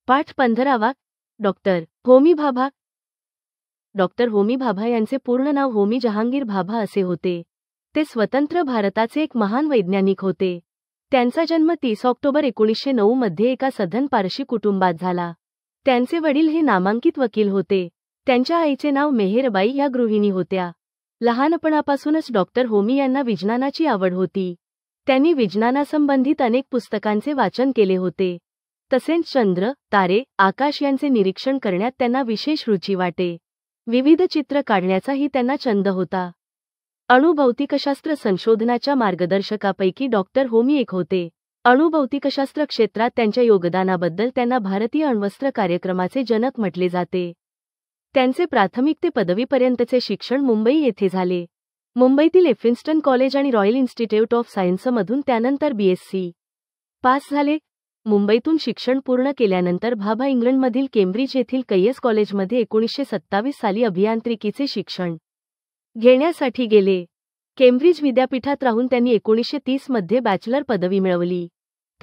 पाठ 15वा. Doctor Homi Bhabha. Doctor Homi Bhabha यांचे पूर्ण नाव होमी जहांगीर भाभा असे होते. ते स्वतंत्र भारताचे एक महान वैज्ञानिक होते. त्यांचा जन्म 30 ऑक्टोबर 1909 मध्ये एका सधन पारशी कुटुंबात झाला. त्यांचे वडील हे नामांकित वकील होते. त्यांच्या आईचे नाव मेहेरबाई या गृहिणी होत्या. लहानपणापासूनच डॉक्टर होमी यांना विज्ञानाची आवड होती. त्यांनी विज्ञानासंबंधित अनेक पुस्तकांचे वाचन केले होते. तसेच चंद्र, तारे, आकाश यांचे निरीक्षण करण्यात त्यांना विशेष रुची वाटे. विविध चित्र काढण्याचाही त्यांना छंद होता. अणुभौतिकशास्त्र संशोधनाच्या मार्गदर्शकापैकी डॉक्टर होमी एक होते. अणुभौतिकशास्त्र क्षेत्रात त्यांच्या योगदानाबद्दल त्यांना भारतीय अण्वस्त्र कार्यक्रमाचे जनक म्हटले जाते. त्यांचे प्राथमिक ते पदवीपर्यंतचे शिक्षण मुंबई येथे झाले. मुंबईतील एफिन्स्टन कॉलेज आणि रॉयल इन्स्टिट्यूट ऑफ सायन्समधून त्यानंतर BSc पास झाले. मुंबईतून शिक्षण पूर्ण केल्यानंतर भाभा इंग्लंडमधील केम्ब्रिज येथील कैयस कॉलेजमध्ये 1927 साली अभियांत्रिकीचे शिक्षण घेण्यासाठी गेले. केम्ब्रिज विद्यापीठात राहून त्यांनी 1930 मध्ये बॅचलर पदवी मिळवली.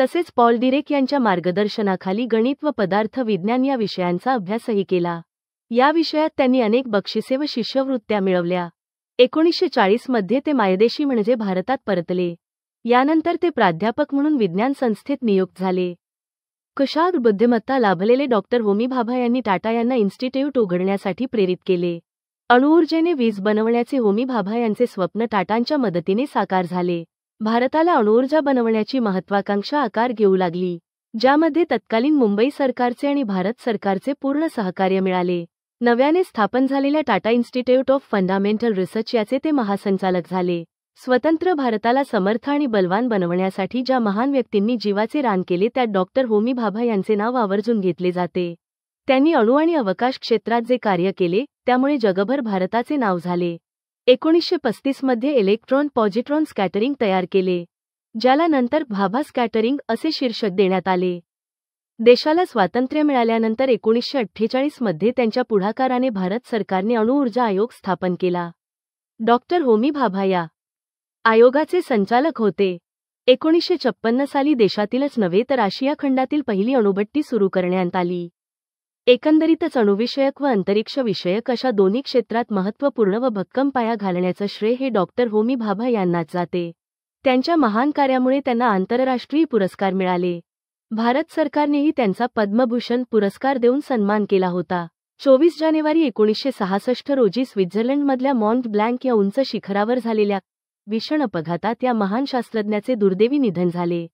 तसेच पॉल डिरेक यांच्या मार्गदर्शनाखाली गणित व पदार्थ विज्ञान या विषयांचा अभ्यासही केला. या विषयात त्यांनी अनेक बक्षिसे व शिष्यवृत्त्या मिळवल्या. 1940 मध्ये ते मायदेशी म्हणजे भारतात परतले. यानंतर ते प्राध्यापक म्हणून विज्ञान संस्थेत नियुक्त झाले. कुशल बुद्धिमत्ता लाभलेले डॉक्टर होमी भाभा यांनी टाटा यांना इन्स्टिट्यूट उघडण्यासाठी प्रेरित केले. अणुऊर्जेने वीज बनवण्याचे होमी भाभा यांचे स्वप्न टाटांच्या मदतीने साकार झाले. भारताला अणुऊर्जा बनवण्याची महत्त्वाकांक्षा आकार घेऊ लागली, ज्यामध्ये तत्कालीन मुंबई सरकारचे आणि भारत सरकारचे पूर्ण सहकार्य मिळाले. नव्याने स्थापन झालेल्या Tata institute of fundamental research याचे ते महासंचालक झाले. स्वतंत्र भारताला समर्थ आणि बलवान बनवण्यासाठी ज्या महान व्यक्तींनी जीवाचे रान केले त्यात डॉक्टर होमी भाभा यांचे नाव आवर्जून घेतले जाते. त्यांनी अणु आणि अवकाश क्षेत्रात जे कार्य केले त्यामुळे जगभर भारताचे नाव झाले. 1935 मध्ये इलेक्ट्रॉन पॉझिट्रॉन स्कॅटरिंग तयार केले, ज्याला नंतर भाभा स्कॅटरिंग असे शीर्षक देण्यात आले. देशाला स्वातंत्र्य मिळाल्यानंतर 1948 मध्ये त्यांच्या पुढाकाराने भारत सरकारने अणुऊर्जा आयोग स्थापन केला. डॉक्टर होमी भाभा या आयोगाचे संचालक होते. 1956 साली देशातीलच नव्हे तर आशिया खंडातील पहिली अणुभट्टी सुरू करण्यात आली. एकंदरीतच अणुविषयक व अंतरिक्ष विषयक अशा दोन्ही क्षेत्रात महत्त्वपूर्ण व भक्कम पाया घालण्याचं श्रेय हे डॉक्टर होमी भाभा यांनाच जाते. त्यांच्या महान कार्यामुळे त्यांना आंतरराष्ट्रीय पुरस्कार मिळाले. भारत सरकारनेही त्यांचा पद्मभूषण पुरस्कार देऊन सन्मान केला होता. 24 जानेवारी 1966 रोजी स्वित्झर्लंडमधल्या मॉन्ट ब्लँक या उंच शिखरावर झालेल्या भीषण अपघातात या महान शास्त्रज्ञाचे दुर्दैवी निधन झाले.